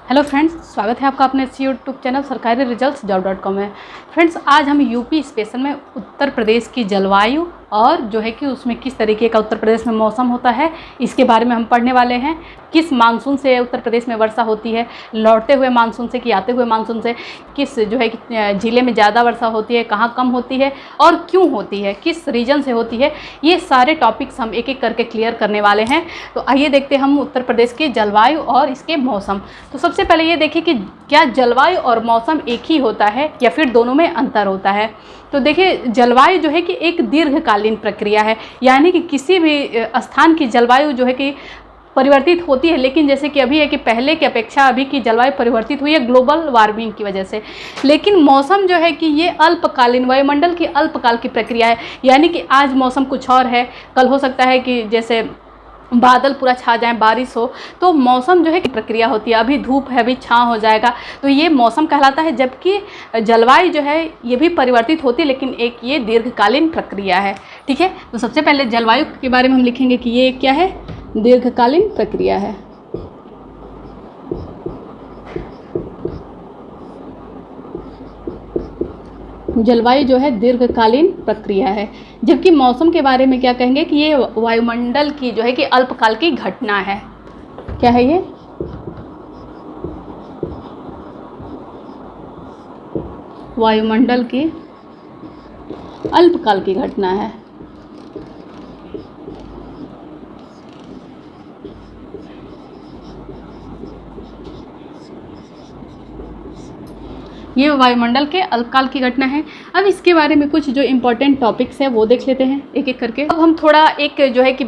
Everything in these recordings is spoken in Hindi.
हेलो फ्रेंड्स, स्वागत है आपका अपने यूट्यूब चैनल सरकारी रिजल्ट्स जॉब.com में। फ्रेंड्स, आज हम यूपी स्पेशल में उत्तर प्रदेश की जलवायु और जो है कि उसमें किस तरीके का उत्तर प्रदेश में मौसम होता है, इसके बारे में हम पढ़ने वाले हैं। किस मानसून से उत्तर प्रदेश में वर्षा होती है, लौटते हुए मानसून से कि आते हुए मानसून से, किस जो है कि ज़िले में ज़्यादा वर्षा होती है, कहाँ कम होती है और क्यों होती है, किस रीजन से होती है, ये सारे टॉपिक्स हम एक एक करके क्लियर करने वाले हैं। तो आइए देखते हैं हम उत्तर प्रदेश की जलवायु और इसके मौसम। तो सबसे पहले ये देखिए कि क्या जलवायु और मौसम एक ही होता है या फिर दोनों में अंतर होता है। तो देखिए, जलवायु जो है कि एक दीर्घकालीन प्रक्रिया है, यानी कि किसी भी स्थान की जलवायु जो है कि परिवर्तित होती है, लेकिन जैसे कि अभी है कि पहले की अपेक्षा अभी की जलवायु परिवर्तित हुई है ग्लोबल वार्मिंग की वजह से। लेकिन मौसम जो है कि ये अल्पकालीन, वायुमंडल की अल्पकाल की प्रक्रिया है, यानी कि आज मौसम कुछ और है, कल हो सकता है कि जैसे बादल पूरा छा जाए, बारिश हो, तो मौसम जो है कि प्रक्रिया होती है। अभी धूप है, अभी छाँव हो जाएगा, तो ये मौसम कहलाता है। जबकि जलवायु जो है ये भी परिवर्तित होती है, लेकिन एक ये दीर्घकालीन प्रक्रिया है। ठीक है, तो सबसे पहले जलवायु के बारे में हम लिखेंगे कि ये क्या है, दीर्घकालीन प्रक्रिया है। जलवायु जो है दीर्घकालीन प्रक्रिया है। जबकि मौसम के बारे में क्या कहेंगे कि ये वायुमंडल की जो है कि अल्पकाल की घटना है। क्या है ये? वायुमंडल की अल्पकाल की घटना है। ये वायुमंडल के अल्पकाल की घटना है। अब इसके बारे में कुछ जो इम्पोर्टेंट टॉपिक्स हैं वो देख लेते हैं एक एक करके। अब हम थोड़ा एक जो है कि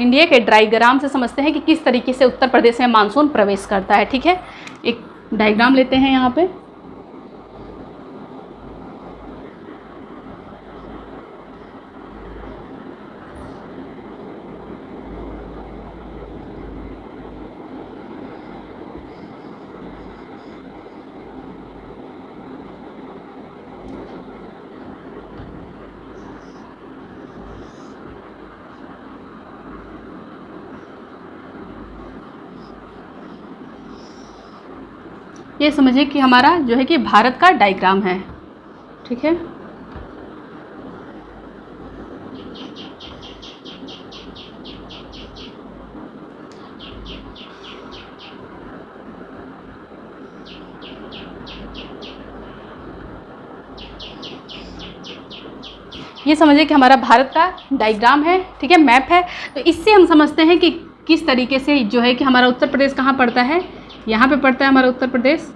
इंडिया के डायग्राम से समझते हैं कि किस तरीके से उत्तर प्रदेश में मानसून प्रवेश करता है। ठीक है, एक डायग्राम लेते हैं यहाँ पे। ये समझिए कि हमारा जो है कि भारत का डायग्राम है। ठीक है, ये समझिए कि हमारा भारत का डायग्राम है। ठीक है, मैप है। तो इससे हम समझते हैं कि किस तरीके से जो है कि हमारा उत्तर प्रदेश कहाँ पड़ता है। यहाँ पे पड़ता है हमारा उत्तर प्रदेश।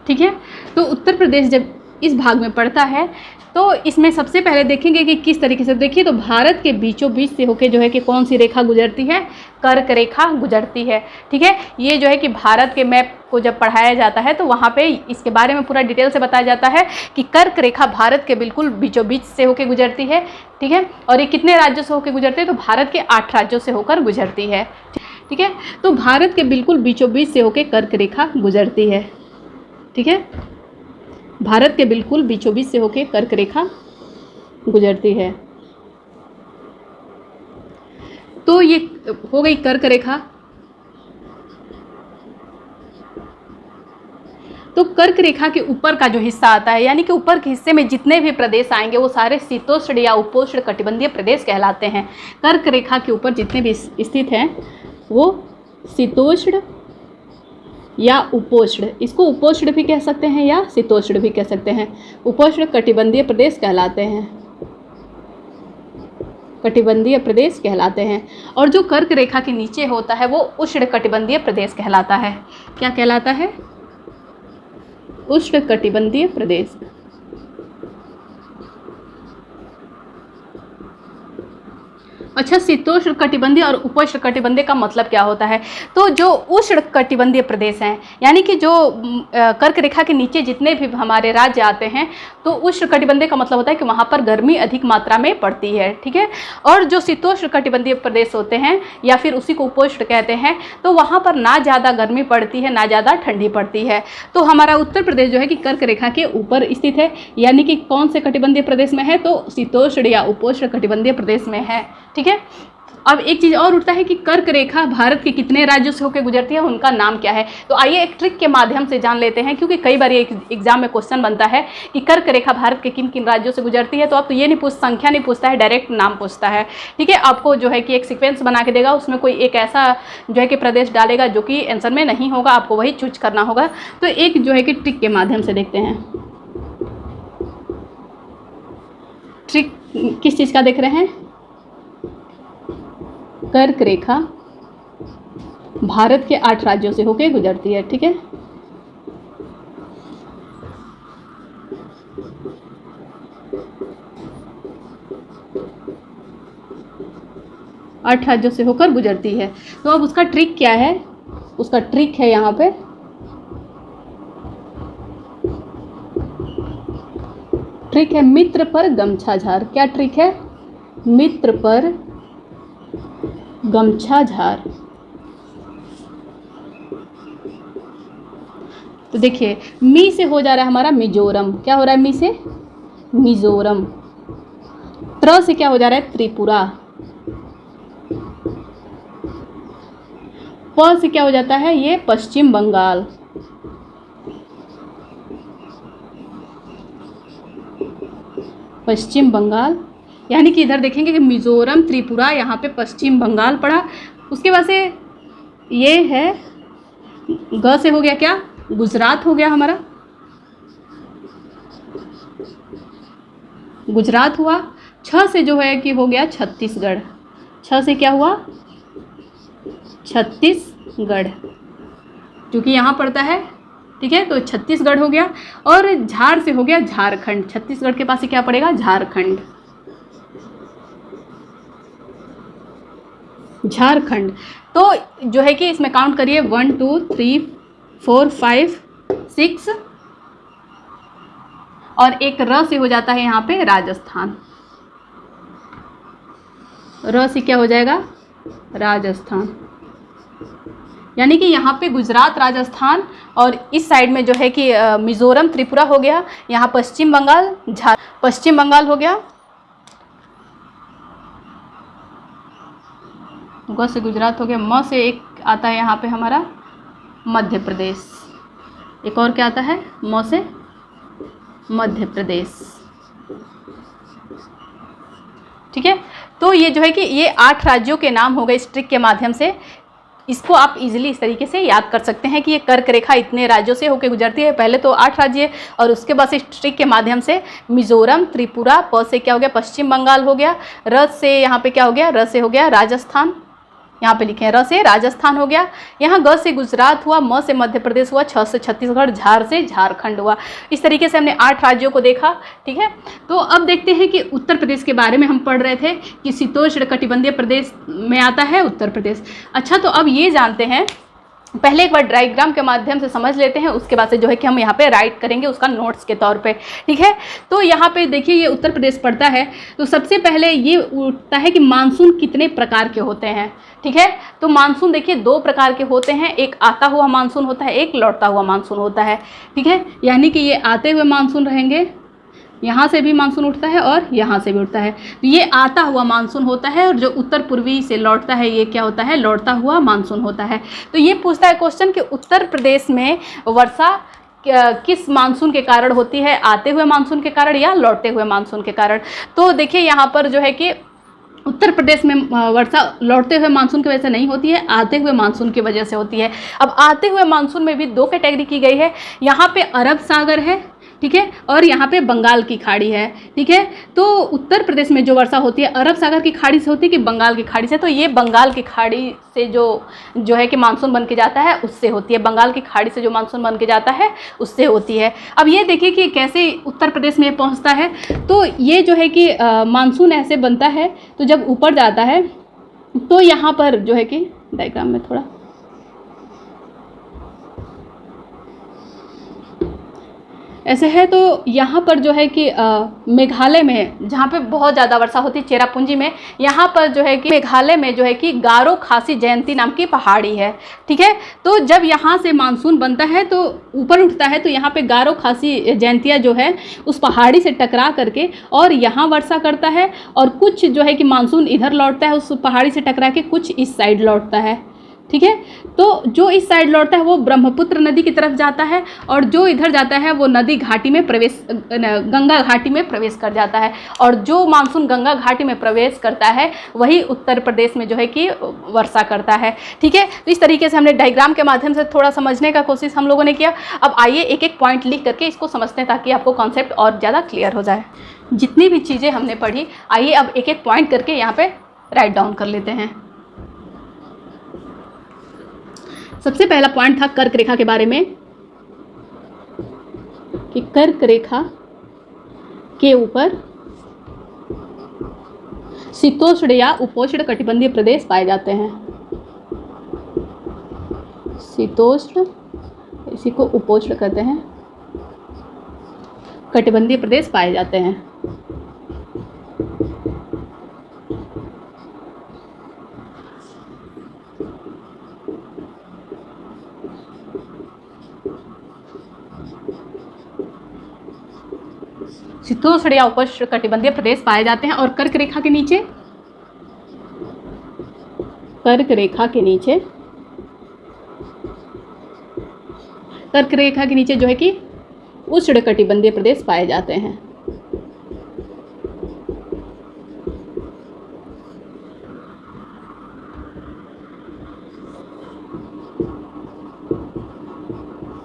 ठीक है, तो उत्तर प्रदेश जब इस भाग में पड़ता है तो इसमें सबसे पहले देखेंगे कि किस तरीके से। देखिए, तो भारत के बीचों बीच से होके जो है कि कौन सी रेखा गुजरती है, कर्क रेखा गुजरती है। ठीक है, ये जो है कि भारत के मैप को जब पढ़ाया जाता है तो वहाँ पे इसके बारे में पूरा डिटेल से बताया जाता है कि कर्क रेखा भारत के बिल्कुल बीचों बीच से होकर गुजरती है। ठीक है, और ये कितने राज्यों से होकर गुजरती है, तो भारत के 8 राज्यों से होकर गुजरती है। ठीक है, तो भारत के बिल्कुल बीचों बीच से होकर कर्क रेखा गुजरती है। ठीक है, भारत के बिल्कुल बीचों बीच से होकर कर्क रेखा गुजरती है। तो ये हो गई कर्क रेखा। तो कर्क रेखा के ऊपर का जो हिस्सा आता है, यानी कि ऊपर के हिस्से में जितने भी प्रदेश आएंगे वो सारे शीतोष्ण या उपोष्ण कटिबंधीय प्रदेश कहलाते हैं। कर्क रेखा के ऊपर जितने भी स्थित हैं वो शीतोष्ण या उपोष्ण, इसको उपोष्ण भी कह सकते हैं या शीतोष्ण भी कह सकते हैं, उपोष्ण कटिबंधीय प्रदेश कहलाते हैं, कटिबंधीय प्रदेश कहलाते हैं। और जो कर्क रेखा के नीचे होता है वो उष्ण कटिबंधीय प्रदेश कहलाता है। क्या कहलाता है? उष्ण कटिबंधीय प्रदेश। अच्छा, शीतोष्ण कटिबंधीय और उपोष्ण कटिबंधीय का मतलब क्या होता है? तो जो उष्ण कटिबंधीय प्रदेश हैं, यानी कि जो कर्क रेखा के नीचे जितने भी हमारे राज्य आते हैं, तो उष्ण कटिबंधीय का मतलब होता है कि वहाँ पर गर्मी अधिक मात्रा में पड़ती है। ठीक है, और जो शीतोष्ण कटिबंधीय प्रदेश होते हैं या फिर उसी को उपोष्ण कहते हैं, तो वहाँ पर ना ज़्यादा गर्मी पड़ती है ना ज़्यादा ठंडी पड़ती है। तो हमारा उत्तर प्रदेश जो है कि कर्क रेखा के ऊपर स्थित है, यानी कि कौन से कटिबंधीय प्रदेश में है, तो शीतोष्ण या उपोष्ण कटिबंधीय प्रदेश में है। ठीक है, अब एक चीज़ और उठता है कि कर्क रेखा भारत के कितने राज्यों से होकर गुजरती है, उनका नाम क्या है। तो आइए एक ट्रिक के माध्यम से जान लेते हैं, क्योंकि कई बार ये एग्जाम में क्वेश्चन बनता है कि कर्क रेखा भारत के किन किन राज्यों से गुजरती है। तो अब तो ये नहीं संख्या नहीं पूछता है, डायरेक्ट नाम पूछता है। ठीक है, आपको जो है कि एक सीक्वेंस बना के देगा, उसमें कोई एक ऐसा जो है कि प्रदेश डालेगा जो कि आंसर में नहीं होगा, आपको वही चूज करना होगा। तो एक जो है कि ट्रिक के माध्यम से देखते हैं। ट्रिक किस चीज़ का देख रहे हैं? कर्क रेखा भारत के 8 राज्यों से होकर गुजरती है। ठीक है, आठ राज्यों से होकर गुजरती है। तो अब उसका ट्रिक क्या है? उसका ट्रिक है यहाँ पे ट्रिक है मित्र पर गमछा झार। क्या ट्रिक है? मित्र पर गमछा झार। तो देखिए, मी से हो जा रहा है हमारा मिजोरम। क्या हो रहा है? मी से मिजोरम। त्र से क्या हो जा रहा है? त्रिपुरा। प से क्या हो जाता है? ये पश्चिम बंगाल। पश्चिम बंगाल, यानी कि इधर देखेंगे कि मिजोरम, त्रिपुरा, यहाँ पे पश्चिम बंगाल पड़ा। उसके बाद से ये है ग से हो गया क्या? गुजरात हो गया हमारा। गुजरात हुआ। छ से जो है कि हो गया छत्तीसगढ़। छ से क्या हुआ? छत्तीसगढ़, क्योंकि यहाँ पड़ता है। ठीक है, तो छत्तीसगढ़ हो गया। और झार से हो गया झारखंड। छत्तीसगढ़ के पास से क्या पड़ेगा? झारखंड। झारखंड। तो जो है कि इसमें काउंट करिए 1 2 3 4 5 6, और एक र से हो जाता है यहाँ पे राजस्थान। र से क्या हो जाएगा? राजस्थान। यानी कि यहाँ पे गुजरात, राजस्थान, और इस साइड में जो है कि मिजोरम, त्रिपुरा हो गया। यहाँ पश्चिम बंगाल, पश्चिम बंगाल हो गया। ग से गुजरात हो गया। म से एक आता है यहाँ पे हमारा मध्य प्रदेश। एक और क्या आता है? म से मध्य प्रदेश। ठीक है, तो ये जो है कि ये 8 राज्यों के नाम हो गए इस ट्रिक के माध्यम से। इसको आप इजीली इस तरीके से याद कर सकते हैं कि ये कर्क रेखा इतने राज्यों से होकर गुजरती है। पहले तो 8 राज्य, और उसके बाद इस ट्रिक के माध्यम से मिजोरम, त्रिपुरा, प से क्या हो गया? पश्चिम बंगाल हो गया। र से यहाँ पे क्या हो गया? र से हो गया राजस्थान। यहाँ पे लिखे हैं र से राजस्थान हो गया। यहाँ ग से गुजरात हुआ। म से मध्य प्रदेश हुआ। छ से छत्तीसगढ़। झार से झारखंड हुआ। इस तरीके से हमने 8 राज्यों को देखा। ठीक है, तो अब देखते हैं कि उत्तर प्रदेश के बारे में हम पढ़ रहे थे कि शीतोष्ण कटिबंधीय प्रदेश में आता है उत्तर प्रदेश। अच्छा, तो अब ये जानते हैं, पहले एक बार डायग्राम के माध्यम से समझ लेते हैं, उसके बाद से जो है कि हम यहाँ पे राइट करेंगे उसका नोट्स के तौर पे। ठीक है, तो यहाँ पे देखिए ये उत्तर प्रदेश पड़ता है। तो सबसे पहले ये उठता है कि मानसून कितने प्रकार के होते हैं। ठीक है, तो मानसून देखिए 2 प्रकार के होते हैं, एक आता हुआ मानसून होता है, एक लौटता हुआ मानसून होता है। ठीक है, यानी कि ये आते हुए मानसून रहेंगे, यहाँ से भी मानसून उठता है और यहाँ से भी उठता है। तो ये आता हुआ मानसून होता है, और जो उत्तर पूर्वी से लौटता है ये क्या होता है? लौटता हुआ मानसून होता है। तो ये पूछता है क्वेश्चन कि उत्तर प्रदेश में वर्षा किस मानसून के कारण होती है? आते हुए मानसून के कारण या लौटते हुए मानसून के कारण? तो देखिए यहाँ पर जो है कि उत्तर प्रदेश में वर्षा लौटते हुए मानसून की वजह से नहीं होती है, आते हुए मानसून की वजह से होती है। अब आते हुए मानसून में भी 2 कैटेगरी की गई है। यहाँ पे अरब सागर है, ठीक है, और यहाँ पे बंगाल की खाड़ी है। ठीक है, तो उत्तर प्रदेश में जो वर्षा होती है अरब सागर की खाड़ी से होती है कि बंगाल की खाड़ी से? तो ये बंगाल की खाड़ी से जो है कि मानसून बन के जाता है उससे होती है। बंगाल की खाड़ी से जो मानसून बन के जाता है उससे होती है। अब ये देखिए कि कैसे उत्तर प्रदेश में पहुँचता है। तो ये जो है कि मानसून ऐसे बनता है, तो जब ऊपर जाता है तो यहाँ पर जो है कि डायग्राम में थोड़ा ऐसे है। तो यहाँ पर जो है कि मेघालय में जहाँ पे बहुत ज़्यादा वर्षा होती है, चेरापूंजी में, यहाँ पर जो है कि मेघालय में जो है कि गारो खासी जयंती नाम की पहाड़ी है, ठीक है। तो जब यहाँ से मानसून बनता है तो ऊपर उठता है, तो यहाँ पे गारो खासी जयंतिया जो है उस पहाड़ी से टकरा करके और यहाँ वर्षा करता है, और कुछ जो है कि मानसून इधर लौटता है उस पहाड़ी से टकरा के, कुछ इस साइड लौटता है, ठीक है। तो जो इस साइड लौटता है वो ब्रह्मपुत्र नदी की तरफ जाता है, और जो इधर जाता है वो नदी घाटी में प्रवेश, गंगा घाटी में प्रवेश कर जाता है। और जो मानसून गंगा घाटी में प्रवेश करता है वही उत्तर प्रदेश में जो है कि वर्षा करता है, ठीक है। तो इस तरीके से हमने डायग्राम के माध्यम से थोड़ा समझने का कोशिश हम लोगों ने किया। अब आइए एक एक पॉइंट लिख करके इसको समझते हैं ताकि आपको कॉन्सेप्ट और ज़्यादा क्लियर हो जाए। जितनी भी चीज़ें हमने पढ़ी, आइए अब एक एक पॉइंट करके यहाँ पे राइट डाउन कर लेते हैं। सबसे पहला पॉइंट था कर्क रेखा के बारे में, कि कर्क रेखा के ऊपर शीतोष्ण या उपोष्ण कटिबंधीय प्रदेश पाए जाते हैं। शीतोष्ण, इसी को उपोष्ण कहते हैं, कटिबंधीय प्रदेश पाए जाते हैं। शीतोष्ण या उपोष्ण कटिबंधीय प्रदेश पाए जाते हैं। और कर्क रेखा के नीचे, कर्क रेखा के नीचे, कर्क रेखा के नीचे जो है कि उष्ण कटिबंधीय प्रदेश पाए जाते हैं।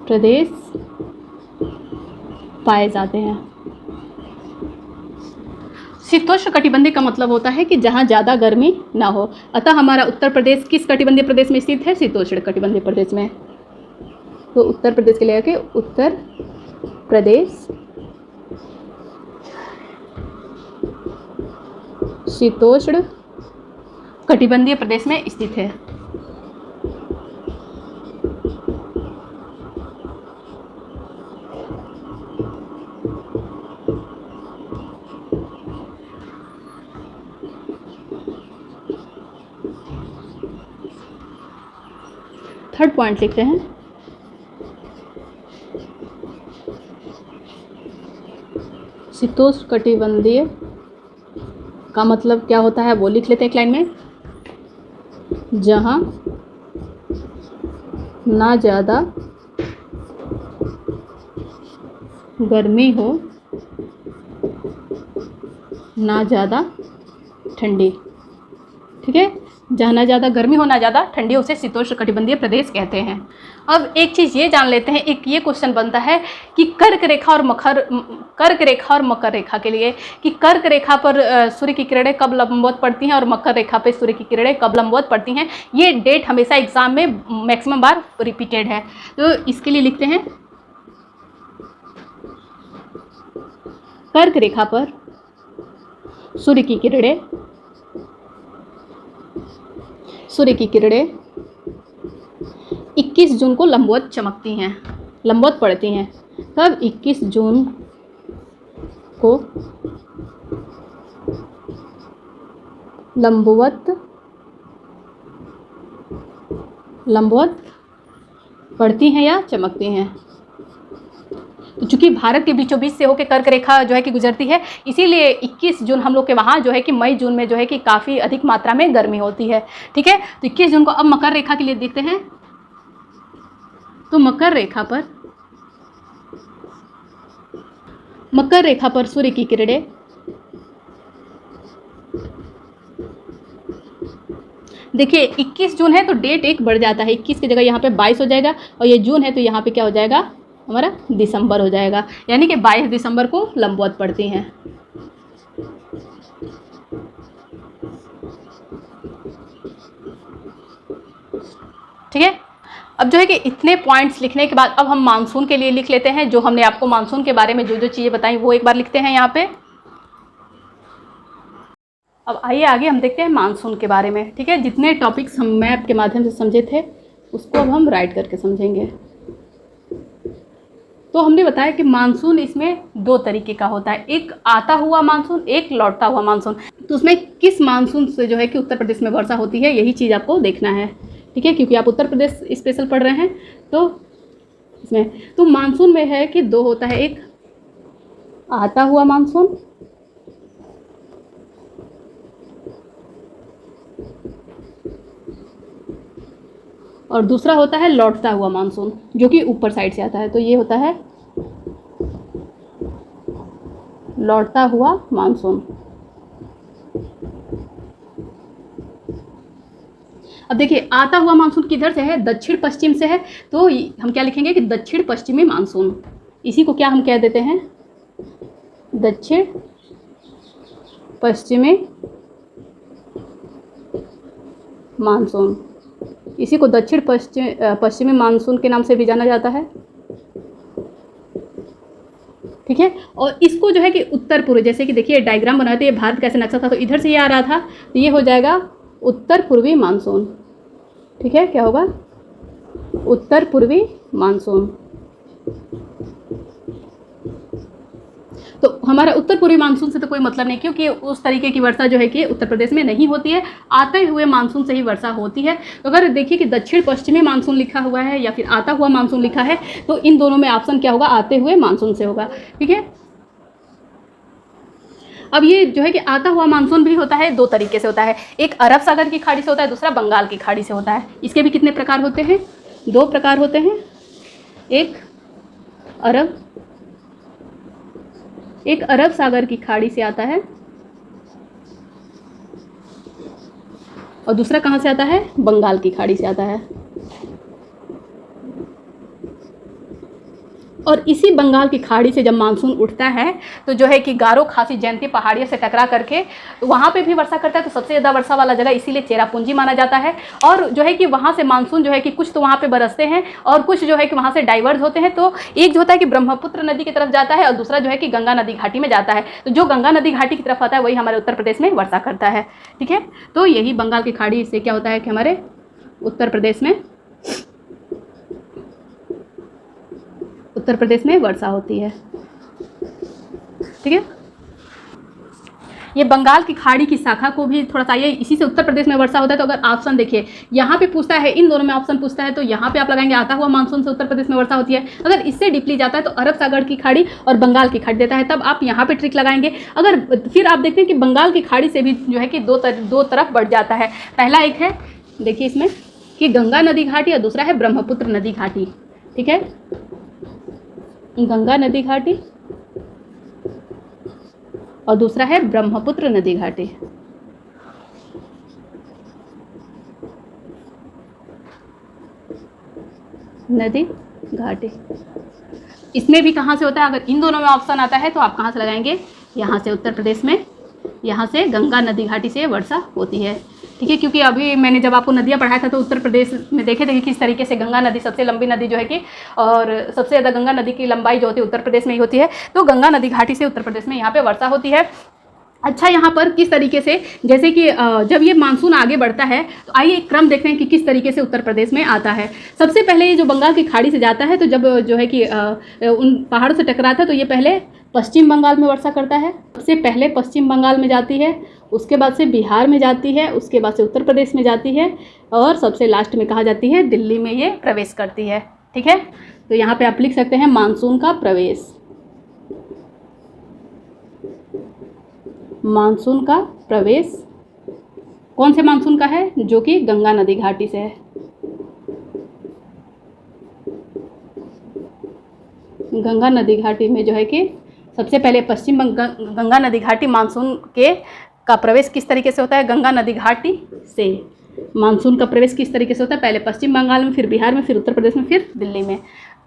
प्रदेश पाए जाते हैं। शीतोष्ण कटिबंधीय का मतलब होता है कि जहाँ ज़्यादा गर्मी ना हो। अतः हमारा उत्तर प्रदेश किस कटिबंधीय प्रदेश में स्थित है? शीतोष्ण कटिबंधीय प्रदेश में। तो उत्तर प्रदेश के लिए के उत्तर प्रदेश शीतोष्ण कटिबंधीय प्रदेश में स्थित है। थर्ड पॉइंट लिखते हैं, शीतोष्ण कटिबंधीय का मतलब क्या होता है वो लिख लेते हैं एक लाइन में। जहाँ ना ज़्यादा गर्मी हो, ना ज़्यादा ठंडी, ठीक है। जहाँ ना ज़्यादा गर्मी हो ना ज़्यादा ठंडी, उसे शीतोष्ण कटिबंधीय प्रदेश कहते हैं। अब एक चीज़ ये जान लेते हैं, एक ये क्वेश्चन बनता है कि कर्क रेखा और मकर रेखा के लिए, कि कर्क रेखा पर सूर्य की किरणें कब लंबवत पड़ती हैं और मकर रेखा पर सूर्य की किरणें कब लंबवत पड़ती हैं। ये डेट हमेशा एग्जाम में मैक्सिमम बार रिपीटेड है। तो इसके लिए लिखते हैं, कर्क रेखा पर सूर्य की किरणें 21 जून को लंबवत चमकती हैं, लंबवत पड़ती हैं। कब? 21 जून को लंबवत पड़ती हैं या चमकती हैं। तो चूंकि भारत के बीचों बीच से होकर कर्क रेखा जो है कि गुजरती है, इसीलिए 21 जून हम लोग के वहाँ जो है कि मई जून में जो है कि काफ़ी अधिक मात्रा में गर्मी होती है, ठीक है। तो 21 जून को। अब मकर रेखा के लिए देखते हैं, तो मकर रेखा पर सूर्य की किरणें देखिए 21 जून है तो डेट एक बढ़ जाता है, 21 की जगह यहाँ पे 22 हो जाएगा, और ये जून है तो यहाँ पे क्या हो जाएगा हमारा दिसंबर हो जाएगा, यानी कि 22 दिसंबर को लंबवत पड़ती हैं। ठीक है। अब जो है कि इतने पॉइंट्स लिखने के बाद अब हम मानसून के लिए लिख लेते हैं। जो हमने आपको मानसून के बारे में जो जो चीज़ें बताई वो एक बार लिखते हैं यहाँ पे। अब आइए आगे हम देखते हैं मानसून के बारे में, ठीक है। जितने टॉपिक्स हम मैप के माध्यम से समझे थे उसको अब हम राइट करके समझेंगे। तो हमने बताया कि मानसून इसमें दो तरीके का होता है, एक आता हुआ मानसून, एक लौटता हुआ मानसून। तो उसमें किस मानसून से जो है कि उत्तर प्रदेश में वर्षा होती है, यही चीज़ आपको देखना है, ठीक है, क्योंकि आप उत्तर प्रदेश स्पेशल पढ़ रहे हैं। तो इसमें तो मानसून में है कि दो होता है, एक आता हुआ मानसून और दूसरा होता है लौटता हुआ मानसून, जो कि ऊपर साइड से आता है। तो ये होता है लौटता हुआ मानसून। अब देखिए, आता हुआ मानसून किधर से है, दक्षिण पश्चिम से है। तो हम क्या लिखेंगे कि दक्षिण पश्चिमी मानसून, इसी को क्या हम कह देते हैं, दक्षिण पश्चिमी मानसून। इसी को दक्षिण पश्चिमी मानसून के नाम से भी जाना जाता है, ठीक है। और इसको जो है कि उत्तर पूर्व, जैसे कि देखिए डायग्राम बनाए थे, ये भारत का ऐसे नक्शा था, तो इधर से ये आ रहा था, तो ये हो जाएगा उत्तर पूर्वी मानसून, ठीक है। क्या होगा, उत्तर पूर्वी मानसून। तो हमारा उत्तर पूर्वी मानसून से तो कोई मतलब नहीं, क्योंकि उस तरीके की वर्षा जो है कि उत्तर प्रदेश में नहीं होती है, आते हुए मानसून से ही वर्षा होती है। तो अगर देखिए कि दक्षिण पश्चिमी मानसून लिखा हुआ है या फिर आता हुआ मानसून लिखा है, तो इन दोनों में ऑप्शन क्या होगा, आते हुए मानसून से होगा, ठीक है। अब ये जो है कि आता हुआ मानसून भी होता है, दो तरीके से होता है, एक अरब सागर की खाड़ी से होता है, दूसरा बंगाल की खाड़ी से होता है। इसके भी कितने प्रकार होते हैं, दो प्रकार होते हैं, एक अरब सागर की खाड़ी से आता है और दूसरा कहाँ से आता है, बंगाल की खाड़ी से आता है। और इसी बंगाल की खाड़ी से जब मानसून उठता है तो जो है कि गारो खासी जयंती पहाड़ियों से टकरा करके वहाँ पे भी वर्षा करता है। तो सबसे ज़्यादा वर्षा वाला जगह इसीलिए चेरापूंजी माना जाता है। और जो है कि वहाँ से मानसून जो है कि कुछ तो वहाँ पे बरसते हैं और कुछ जो है कि वहाँ से डाइवर्ज होते हैं। तो एक जो होता है कि ब्रह्मपुत्र नदी की तरफ जाता है और दूसरा जो है कि गंगा नदी घाटी में जाता है। तो जो गंगा नदी घाटी की तरफ आता है वही हमारे उत्तर प्रदेश में वर्षा करता है, ठीक है। तो यही बंगाल की खाड़ी से क्या होता है कि हमारे उत्तर प्रदेश में वर्षा होती है, ठीक है। ये बंगाल की खाड़ी की शाखा को भी थोड़ा सा, ये इसी से उत्तर प्रदेश में वर्षा होता है। तो अगर ऑप्शन देखिए यहाँ पे पूछता है, इन दोनों में ऑप्शन पूछता है, तो यहाँ पे आप लगाएंगे आता हुआ मानसून से उत्तर प्रदेश में वर्षा होती है। अगर इससे डीपली जाता है तो अरब सागर की खाड़ी और बंगाल की खाड़ी देता है, तब आप यहाँ पे ट्रिक लगाएंगे। अगर फिर आप देखते हैं कि बंगाल की खाड़ी से भी जो है कि दो तरफ बढ़ जाता है। पहला एक है, देखिए इसमें कि गंगा नदी घाटी और दूसरा है ब्रह्मपुत्र नदी घाटी, ठीक है। गंगा नदी घाटी और दूसरा है ब्रह्मपुत्र नदी घाटी। नदी घाटी इसमें भी कहाँ से होता है, अगर इन दोनों में ऑप्शन आता है तो आप कहाँ से लगाएंगे, यहाँ से उत्तर प्रदेश में, यहाँ से गंगा नदी घाटी से वर्षा होती है, ठीक है। क्योंकि अभी मैंने जब आपको नदियाँ पढ़ाया था तो उत्तर प्रदेश में देखे थे कि किस तरीके से गंगा नदी सबसे लंबी नदी जो है कि, और सबसे ज़्यादा गंगा नदी की लंबाई जो होती है उत्तर प्रदेश में ही होती है। तो गंगा नदी घाटी से उत्तर प्रदेश में यहाँ पे वर्षा होती है। अच्छा, यहाँ पर किस तरीके से, जैसे कि जब ये मानसून आगे बढ़ता है तो आइए एक क्रम देखते हैं कि किस तरीके से उत्तर प्रदेश में आता है। सबसे पहले ये जो बंगाल की खाड़ी से जाता है, तो जब जो है कि उन पहाड़ों से टकराता है तो ये पहले पश्चिम बंगाल में वर्षा करता है। सबसे पहले पश्चिम बंगाल में जाती है, उसके बाद से बिहार में जाती है, उसके बाद से उत्तर प्रदेश में जाती है और सबसे लास्ट में कहा जाती है दिल्ली में ये प्रवेश करती है, ठीक है। तो यहाँ पे आप लिख सकते हैं मानसून का प्रवेश, मानसून का प्रवेश कौन से मानसून का है, जो कि गंगा नदी घाटी से है। गंगा नदी घाटी में जो है कि सबसे पहले पश्चिम गंगा नदी घाटी मानसून का प्रवेश किस तरीके से होता है, गंगा नदी घाटी से मानसून का प्रवेश किस तरीके से होता है, पहले पश्चिम बंगाल में, फिर बिहार में, फिर उत्तर प्रदेश में, फिर दिल्ली में,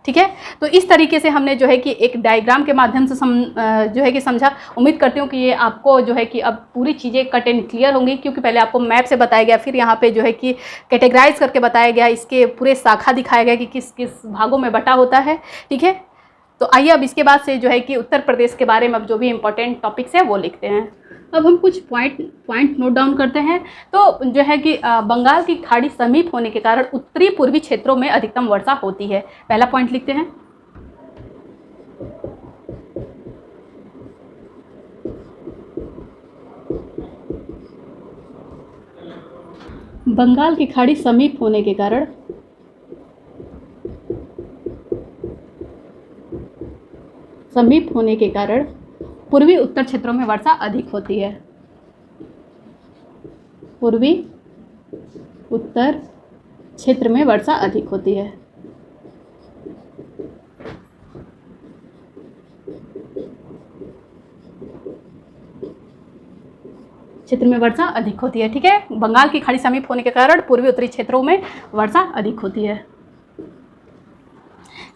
ठीक है। तो इस तरीके से हमने जो है कि एक डायग्राम के माध्यम से जो है कि समझा। उम्मीद करती हूँ कि ये आपको जो है कि अब पूरी चीज़ें कट एंड क्लियर होंगी, क्योंकि पहले आपको मैप से बताया गया, फिर यहाँ पे जो है कि कैटेगराइज करके बताया गया, इसके पूरे शाखा दिखाया गया कि किस किस भागों में बटा होता है, ठीक है। तो आइए अब इसके बाद से जो है कि उत्तर प्रदेश के बारे में अब जो भी इम्पोर्टेंट टॉपिक्स हैं वो लिखते हैं। अब हम कुछ पॉइंट नोट डाउन करते हैं। तो जो है कि बंगाल की खाड़ी समीप होने के कारण उत्तरी पूर्वी क्षेत्रों में अधिकतम वर्षा होती है। पहला पॉइंट लिखते हैं, बंगाल की खाड़ी समीप होने के कारण पूर्वी उत्तर क्षेत्रों में वर्षा अधिक होती है। पूर्वी उत्तर क्षेत्र में वर्षा अधिक होती है। क्षेत्र में वर्षा अधिक होती है। ठीक है, बंगाल की खाड़ी समीप होने के कारण पूर्वी उत्तरी क्षेत्रों में वर्षा अधिक होती है।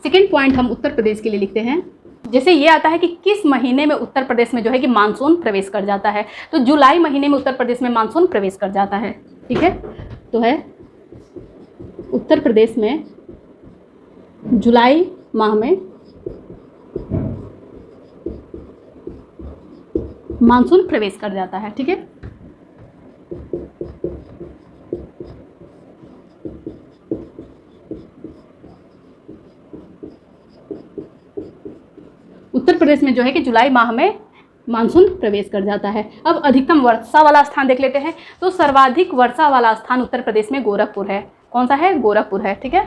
सेकेंड पॉइंट हम उत्तर प्रदेश के लिए लिखते हैं। जैसे ये आता है कि किस महीने में उत्तर प्रदेश में जो है कि मानसून प्रवेश कर जाता है, तो जुलाई महीने में उत्तर प्रदेश में मानसून प्रवेश कर जाता है। ठीक है, तो है उत्तर प्रदेश में जुलाई माह में मानसून प्रवेश कर जाता है। ठीक है, उत्तर प्रदेश में जो है कि जुलाई माह में मानसून प्रवेश कर जाता है। अब अधिकतम वर्षा वाला स्थान देख लेते हैं। तो सर्वाधिक वर्षा वाला स्थान उत्तर प्रदेश में गोरखपुर है। कौन सा है? गोरखपुर है। ठीक है,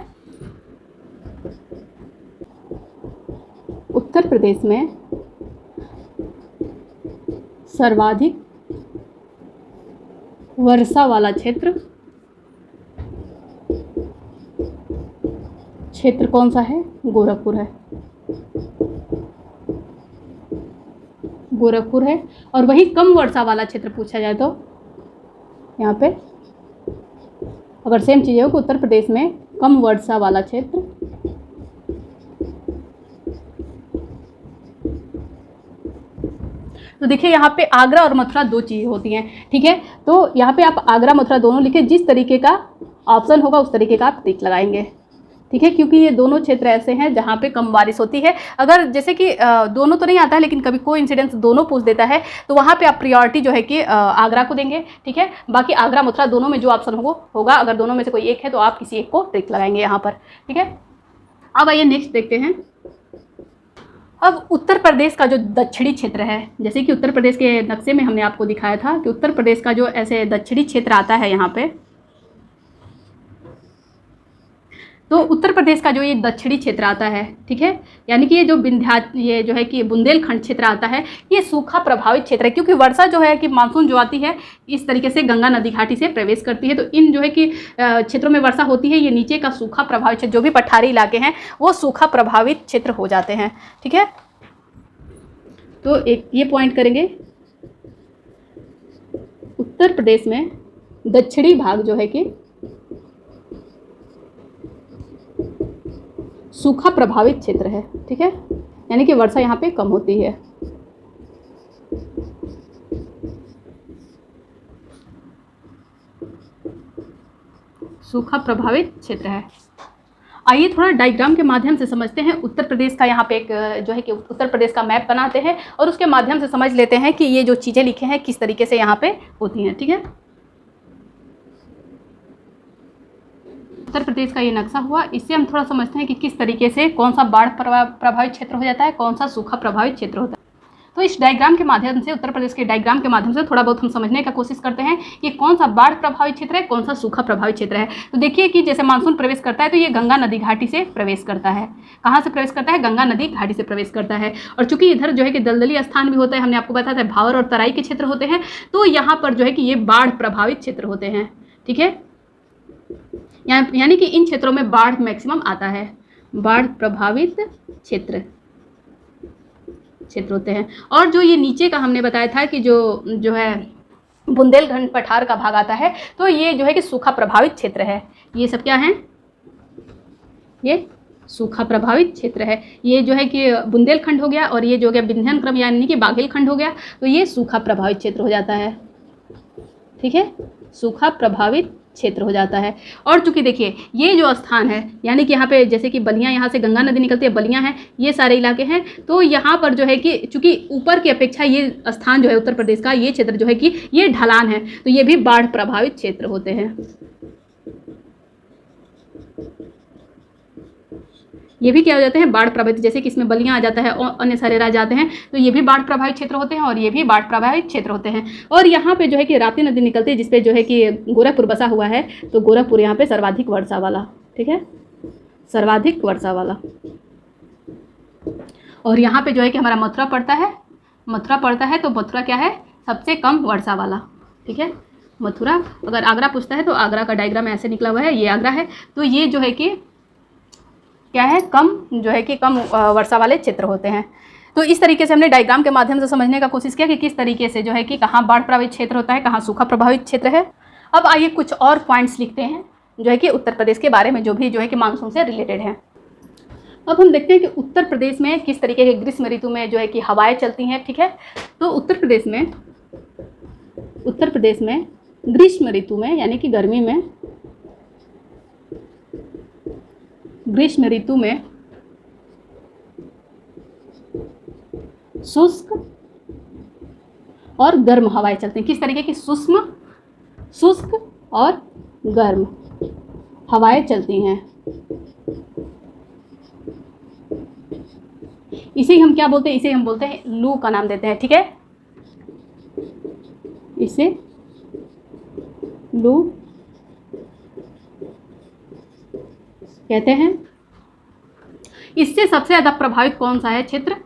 उत्तर प्रदेश में सर्वाधिक वर्षा वाला क्षेत्र कौन सा है? गोरखपुर है। गोरखपुर है। और वही कम वर्षा वाला क्षेत्र पूछा जाए तो यहाँ पे अगर सेम चीज़ हो कि उत्तर प्रदेश में कम वर्षा वाला क्षेत्र तो देखिए यहाँ पे आगरा और मथुरा दो चीज़ें होती हैं। ठीक है, तो यहाँ पे आप आगरा मथुरा दोनों लिखे, जिस तरीके का ऑप्शन होगा उस तरीके का आप टिक लगाएंगे। ठीक है, क्योंकि ये दोनों क्षेत्र ऐसे हैं जहाँ पे कम बारिश होती है। अगर जैसे कि दोनों तो नहीं आता है, लेकिन कभी कोई इंसिडेंस दोनों पूछ देता है तो वहाँ पे आप प्रायोरिटी जो है कि आगरा को देंगे। ठीक है, बाकी आगरा मथुरा दोनों में जो ऑप्शन होगा, अगर दोनों में से कोई एक है तो आप किसी एक को टिक लगाएंगे यहाँ पर। ठीक है, अब आइए नेक्स्ट देखते हैं। अब उत्तर प्रदेश का जो दक्षिणी क्षेत्र है, जैसे कि उत्तर प्रदेश के नक्शे में हमने आपको दिखाया था कि उत्तर प्रदेश का जो ऐसे दक्षिणी क्षेत्र आता है यहाँ पे, तो उत्तर प्रदेश का जो ये दक्षिणी क्षेत्र आता है, ठीक है, यानी कि ये जो है कि बुंदेलखंड क्षेत्र आता है, ये सूखा प्रभावित क्षेत्र है। क्योंकि वर्षा जो है कि मानसून जो आती है इस तरीके से गंगा नदी घाटी से प्रवेश करती है, तो इन जो है कि क्षेत्रों में वर्षा होती है, ये नीचे का सूखा प्रभावित क्षेत्र, जो भी पठारी इलाके हैं वो सूखा प्रभावित क्षेत्र हो जाते हैं। ठीक है, तो एक ये पॉइंट करेंगे, उत्तर प्रदेश में दक्षिणी भाग जो है कि सूखा प्रभावित क्षेत्र है। ठीक है, यानी कि वर्षा यहाँ पे कम होती है। सूखा प्रभावित क्षेत्र है। आइए थोड़ा डायग्राम के माध्यम से समझते हैं। उत्तर प्रदेश का यहाँ पे एक जो है कि उत्तर प्रदेश का मैप बनाते हैं और उसके माध्यम से समझ लेते हैं कि ये जो चीज़ें लिखे हैं किस तरीके से यहाँ पे होती हैं। ठीक है, उत्तर प्रदेश का ये नक्शा हुआ, इससे हम थोड़ा समझते हैं कि किस तरीके से कौन सा बाढ़ प्रभावित क्षेत्र हो जाता है, कौन सा सूखा प्रभावित क्षेत्र होता है। तो इस डायग्राम के माध्यम से, उत्तर प्रदेश के डायग्राम के माध्यम से थोड़ा बहुत हम समझने का कोशिश करते हैं कि कौन सा बाढ़ प्रभावित क्षेत्र है, कौन सा सूखा प्रभावित क्षेत्र है। तो देखिए कि जैसे मानसून प्रवेश करता है तो ये गंगा नदी घाटी से प्रवेश करता है। कहाँ से प्रवेश करता है? गंगा नदी घाटी से प्रवेश करता है। और चूंकि इधर जो है कि दलदली स्थान भी होता है, हमने आपको बताया था भावर और तराई के क्षेत्र होते हैं, तो यहाँ पर जो है कि ये बाढ़ प्रभावित क्षेत्र होते हैं। ठीक है, यानी कि इन क्षेत्रों में बाढ़ मैक्सिमम आता है। बाढ़ प्रभावित क्षेत्र होते हैं। और जो ये नीचे का हमने बताया था कि जो है बुंदेलखंड पठार का भाग आता है, तो ये जो है कि सूखा प्रभावित क्षेत्र है। ये सब क्या हैं? ये सूखा प्रभावित क्षेत्र है। ये जो है कि बुंदेलखंड हो गया और ये जो हो गया विंध्यनक्रम यानी कि बाघेलखंड हो गया, तो ये सूखा प्रभावित क्षेत्र हो जाता है। ठीक है, सूखा प्रभावित क्षेत्र हो जाता है। और चूंकि देखिए ये जो स्थान है, यानी कि यहाँ पे जैसे कि बलिया, यहाँ से गंगा नदी निकलती है, बलिया है, ये सारे इलाके हैं, तो यहाँ पर जो है कि चूंकि ऊपर की अपेक्षा ये स्थान जो है उत्तर प्रदेश का, ये क्षेत्र जो है कि ये ढलान है, तो ये भी बाढ़ प्रभावित क्षेत्र होते हैं। ये भी क्या हो जाते हैं, बाढ़ प्रभावित, जैसे कि इसमें बलियाँ आ जाता है और अन्य सारे राज्य आते हैं, तो ये भी बाढ़ प्रभावित क्षेत्र होते हैं और ये भी बाढ़ प्रभावित क्षेत्र होते हैं। और यहाँ पे जो है कि राप्ती नदी निकलती है, जिसपे जो है कि गोरखपुर बसा हुआ है, तो गोरखपुर यहाँ पे सर्वाधिक वर्षा वाला, ठीक है, सर्वाधिक वर्षा वाला। और यहाँ पे जो है कि हमारा मथुरा पड़ता है, मथुरा पड़ता है, तो मथुरा क्या है, सबसे कम वर्षा वाला, ठीक है। मथुरा, अगर आगरा पूछता है तो आगरा का डायग्राम ऐसे निकला हुआ है, ये आगरा है, तो ये जो है कि क्या है, कम जो है कि कम वर्षा वाले क्षेत्र होते हैं। तो इस तरीके से हमने डायग्राम के माध्यम से समझने का कोशिश किया कि किस तरीके से जो है कि कहाँ बाढ़ प्रभावित क्षेत्र होता है, कहाँ सूखा प्रभावित क्षेत्र है। अब आइए कुछ और पॉइंट्स लिखते हैं जो है कि उत्तर प्रदेश के बारे में, जो भी जो है कि मानसून से रिलेटेड है। अब हम देखते हैं कि उत्तर प्रदेश में किस तरीके के ग्रीष्म ऋतु में जो है कि हवाएं चलती हैं, ठीक है। तो उत्तर प्रदेश में ग्रीष्म ऋतु में, यानी कि गर्मी में, ग्रीष्म ऋतु में शुष्क और गर्म हवाएं चलती हैं। किस तरीके की, शुष्क और गर्म हवाएं चलती हैं। इसे हम क्या बोलते हैं, इसे हम बोलते हैं लू का नाम देते हैं, ठीक है, इसे लू कहते हैं। इससे सबसे ज़्यादा प्रभावित कौन सा है क्षेत्र,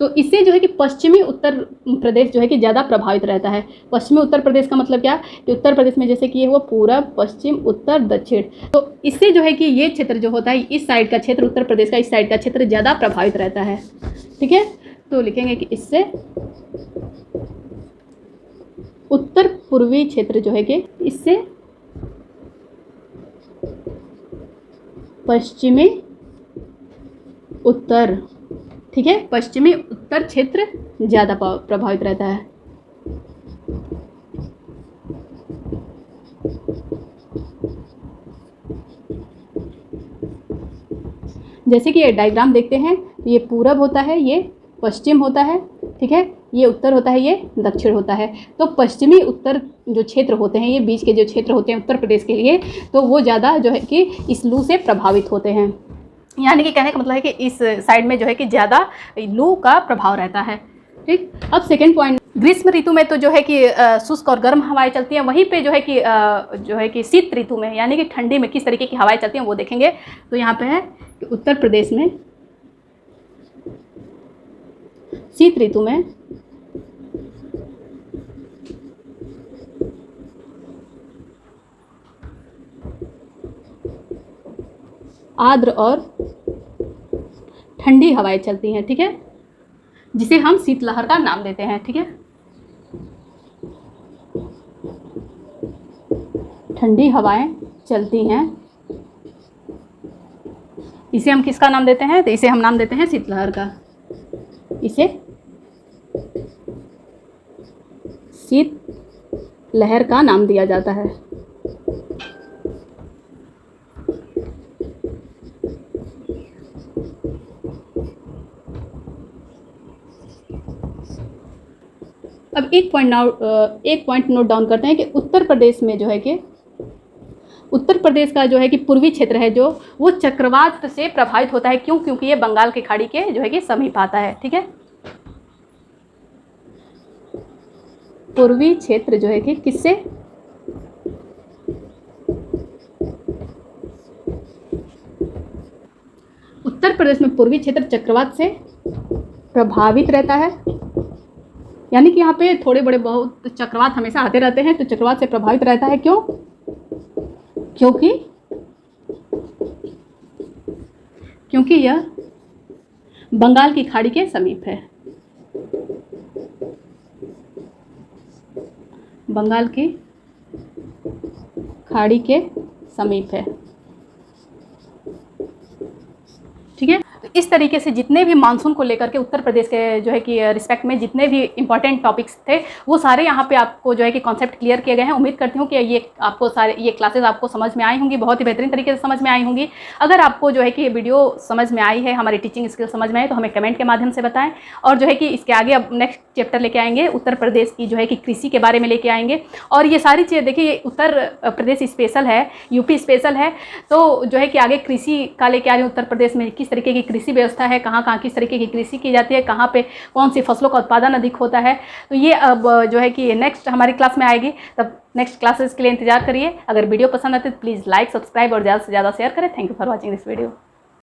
तो इससे जो है कि पश्चिमी उत्तर प्रदेश जो है कि ज़्यादा प्रभावित रहता है। पश्चिमी उत्तर प्रदेश का मतलब क्या, कि उत्तर प्रदेश में जैसे कि ये हुआ पूरब, पश्चिम, उत्तर, दक्षिण, तो इससे जो है कि ये क्षेत्र जो होता है, इस साइड का क्षेत्र, उत्तर प्रदेश का इस साइड का क्षेत्र ज़्यादा प्रभावित रहता है, ठीक है। तो लिखेंगे कि इससे उत्तर पूर्वी क्षेत्र जो है कि इससे पश्चिमी उत्तर, ठीक है, पश्चिमी उत्तर क्षेत्र ज़्यादा प्रभावित रहता है। जैसे कि ये डायग्राम देखते हैं, तो ये पूरब होता है, ये पश्चिम होता है, ठीक है, ये उत्तर होता है, ये दक्षिण होता है। तो पश्चिमी उत्तर जो क्षेत्र होते हैं, ये बीच के जो क्षेत्र होते हैं उत्तर प्रदेश के लिए, तो वो ज़्यादा जो है कि इस लू से प्रभावित होते हैं। यानी कि कहने का मतलब है कि इस साइड में जो है कि ज़्यादा लू का प्रभाव रहता है, ठीक। अब सेकेंड पॉइंट, ग्रीष्म ऋतु में तो जो है कि शुष्क और गर्म हवाएं चलती हैं। वहीं पे जो है कि शीत ऋतु में, यानी कि ठंडी में किस तरीके की हवाएं चलती हैं वो देखेंगे। तो यहाँ पे है कि उत्तर प्रदेश में शीत ऋतु में आर्द्र और ठंडी हवाएं चलती हैं, ठीक है, जिसे हम शीतलहर का नाम देते हैं, ठीक है। ठंडी हवाएं चलती हैं, इसे हम किसका नाम देते हैं, तो इसे हम नाम देते हैं शीतलहर का। इसे शीतलहर का नाम दिया जाता है। अब एक पॉइंट नोट डाउन करते हैं कि उत्तर प्रदेश में जो है कि उत्तर प्रदेश का जो है कि पूर्वी क्षेत्र है जो, वो चक्रवात से प्रभावित होता है। क्यों, क्योंकि ये बंगाल की खाड़ी के जो है कि समीप आता है, ठीक है। पूर्वी क्षेत्र जो है कि किससे, उत्तर प्रदेश में पूर्वी क्षेत्र चक्रवात से प्रभावित रहता है। यानी कि यहाँ पे थोड़े बड़े बहुत चक्रवात हमेशा आते रहते हैं, तो चक्रवात से प्रभावित रहता है। क्यों, क्योंकि यह बंगाल की खाड़ी के समीप है, बंगाल की खाड़ी के समीप है, ठीक है। तो इस तरीके से जितने भी मानसून को लेकर के उत्तर प्रदेश के जो है कि रिस्पेक्ट में जितने भी इंपॉर्टेंट टॉपिक्स थे वो सारे यहाँ पे आपको जो है कि कॉन्सेप्ट क्लियर किए गए हैं। उम्मीद करती हूँ कि ये क्लासेस आपको समझ में आई होंगी, बहुत ही बेहतरीन तरीके से समझ में आई होंगी। अगर आपको जो है कि ये वीडियो समझ में आई है, हमारी टीचिंग स्किल समझ में आई, तो हमें कमेंट के माध्यम से बताएं। और जो है कि इसके आगे अब नेक्स्ट चैप्टर लेके आएंगे, उत्तर प्रदेश की जो है कि कृषि के बारे में लेके आएंगे। और ये सारी चीज़ें देखिए, उत्तर प्रदेश स्पेशल है, यूपी स्पेशल है, तो जो है कि आगे कृषि का लेके आ रही हूँ। उत्तर प्रदेश में किस तरीके की कृषि व्यवस्था है, कहाँ कहाँ किस तरीके की कृषि की जाती है, कहाँ पे कौन सी फसलों का उत्पादन अधिक होता है, तो ये अब जो है कि नेक्स्ट हमारी क्लास में आएगी। तब नेक्स्ट क्लासेस के लिए इंतजार करिए। अगर वीडियो पसंद आती है तो प्लीज़ लाइक, सब्सक्राइब और ज़्यादा से ज़्यादा शेयर करें। Thank you for watching this video.